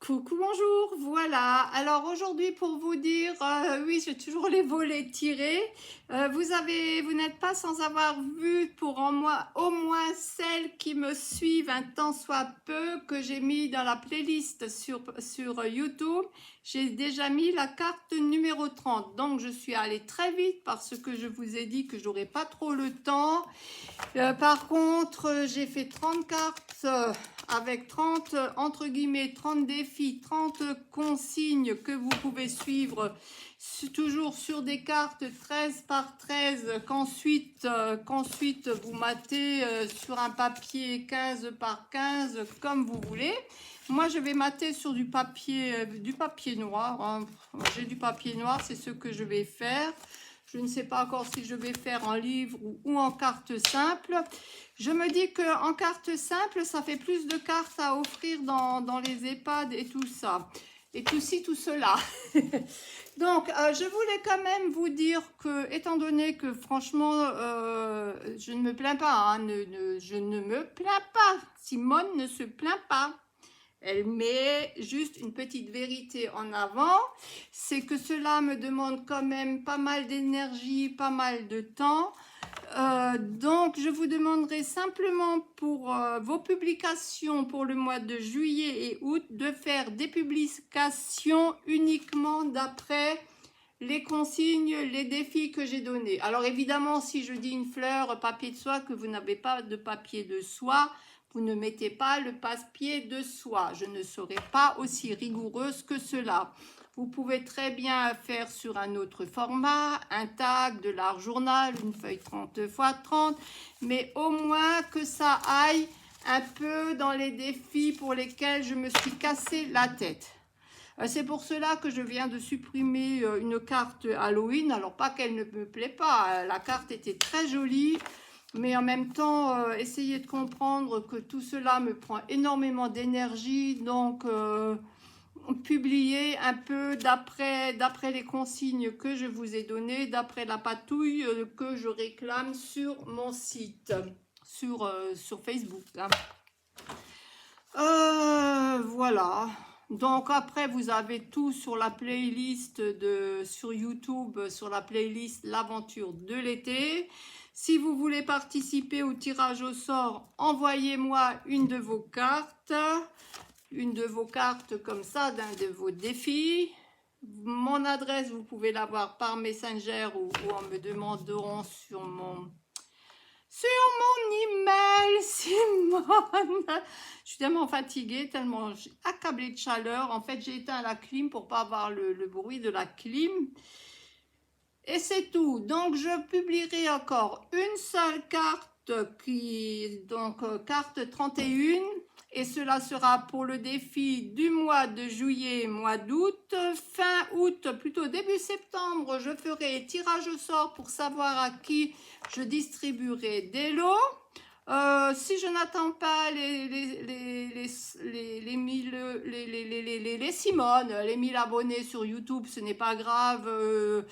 Coucou, bonjour, voilà. Alors aujourd'hui pour vous dire, oui, j'ai toujours les volets tirés. Vous n'êtes pas sans avoir vu pour au moins celles qui me suivent un tant soit peu que j'ai mis dans la playlist sur YouTube. J'ai déjà mis la carte numéro 30. Donc je suis allée très vite parce que je vous ai dit que j'aurais pas trop le temps. Par contre, j'ai fait 30 cartes avec 30, entre guillemets, 30 défis, 30 consignes que vous pouvez suivre, toujours sur des cartes 13 par 13, qu'ensuite vous matez sur un papier 15 par 15, comme vous voulez. Moi, je vais mater sur du papier noir, hein. J'ai du papier noir, c'est ce que je vais faire. Je ne sais pas encore si je vais faire en livre ou en carte simple. Je me dis qu'en carte simple, ça fait plus de cartes à offrir dans les EHPAD et tout ça. Et tout ci, tout cela. Donc, je voulais quand même vous dire que, étant donné que franchement, je ne me plains pas, hein, je ne me plains pas. Simone ne se plaint pas. Elle met juste une petite vérité en avant, c'est que cela me demande quand même pas mal d'énergie, pas mal de temps. Donc, je vous demanderai simplement pour vos publications pour le mois de juillet et août de faire des publications uniquement d'après les consignes, les défis que j'ai donnés. Alors évidemment, si je dis une fleur, papier de soie, que vous n'avez pas de papier de soie, vous ne mettez pas le passe-pied de soie. Je ne serai pas aussi rigoureuse que cela. Vous pouvez très bien faire sur un autre format, un tag, de l'art journal, une feuille 30 x 30, mais au moins que ça aille un peu dans les défis pour lesquels je me suis cassé la tête. C'est pour cela que je viens de supprimer une carte Halloween. Alors pas qu'elle ne me plaît pas, la carte était très jolie. Mais en même temps, essayez de comprendre que tout cela me prend énormément d'énergie. Donc, publier un peu d'après les consignes que je vous ai données, d'après la patouille que je réclame sur mon site, sur Facebook, hein. Voilà. Donc après, vous avez tout sur la playlist sur YouTube, sur la playlist L'aventure de l'été. Si vous voulez participer au tirage au sort, envoyez-moi une de vos cartes comme ça, d'un de vos défis. Mon adresse, vous pouvez l'avoir par Messenger ou en me demandant sur mon email, Simone. Je suis tellement fatiguée, tellement accablée de chaleur. En fait, j'ai éteint la clim pour pas avoir le bruit de la clim. Et c'est tout. Donc, je publierai encore une seule carte carte 31. Et cela sera pour le défi du mois de juillet, mois d'août. Fin août, plutôt début septembre, je ferai tirage au sort pour savoir à qui je distribuerai des lots. Si je n'attends pas les Simone, les 1000 abonnés sur YouTube, ce n'est pas grave.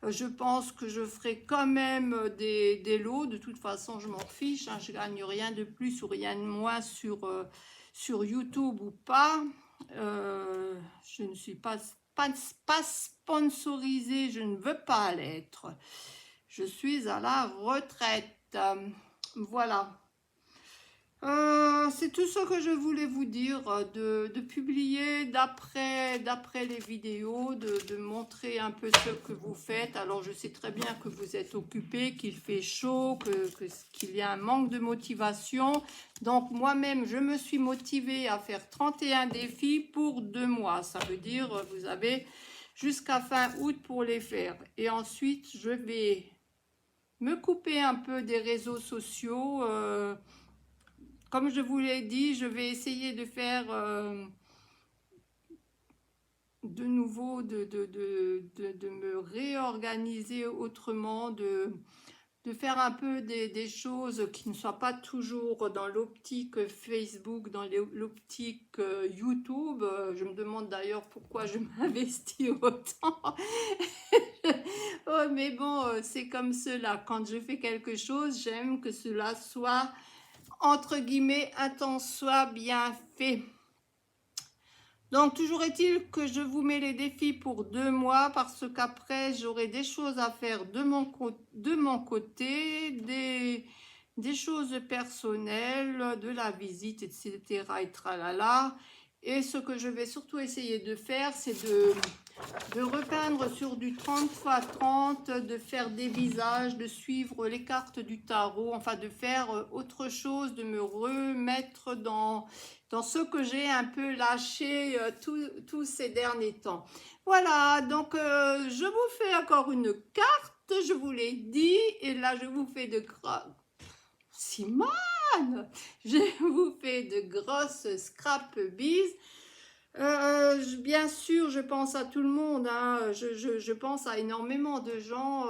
Je pense que je ferai quand même des lots. De toute façon, je m'en fiche, hein, je gagne rien de plus ou rien de moins sur YouTube ou pas. Je ne suis pas sponsorisée, je ne veux pas l'être. Je suis à la retraite. Voilà. C'est tout ce que je voulais vous dire, de publier d'après les vidéos, de montrer un peu ce que vous faites. Alors je sais très bien que vous êtes occupés, qu'il fait chaud, qu'il y a un manque de motivation. Donc moi-même, je me suis motivée à faire 31 défis pour 2 mois. Ça veut dire vous avez jusqu'à fin août pour les faire. Et ensuite, je vais me couper un peu des réseaux sociaux. Comme je vous l'ai dit, je vais essayer de faire de nouveau, de me réorganiser autrement, de faire un peu des choses qui ne soient pas toujours dans l'optique Facebook, dans l'optique YouTube. Je me demande d'ailleurs pourquoi je m'investis autant. Oh, mais bon, c'est comme cela. Quand je fais quelque chose, j'aime que cela soit entre guillemets, un temps soit bien fait. Donc, toujours est-il que je vous mets les défis pour 2 mois parce qu'après, j'aurai des choses à faire de mon côté, des choses personnelles, de la visite, etc. et tralala. Et ce que je vais surtout essayer de faire, c'est de repeindre sur du 30 x 30, de faire des visages, de suivre les cartes du tarot, enfin de faire autre chose, de me remettre dans ce que j'ai un peu lâché tous ces derniers temps. Voilà, donc je vous fais encore une carte, je vous l'ai dit, et là je vous fais de Simone, je vous fais de grosses scrap bises. Bien sûr, je pense à tout le monde, hein. Je pense à énormément de gens,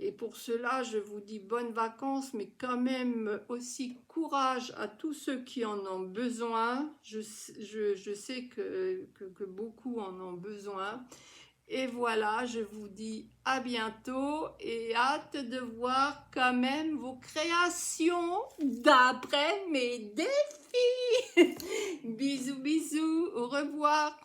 et pour cela, je vous dis bonnes vacances, mais quand même aussi courage à tous ceux qui en ont besoin. Je sais que beaucoup en ont besoin. Et voilà, je vous dis à bientôt et hâte de voir quand même vos créations d'après mes défis. Bisous, bisous, au revoir.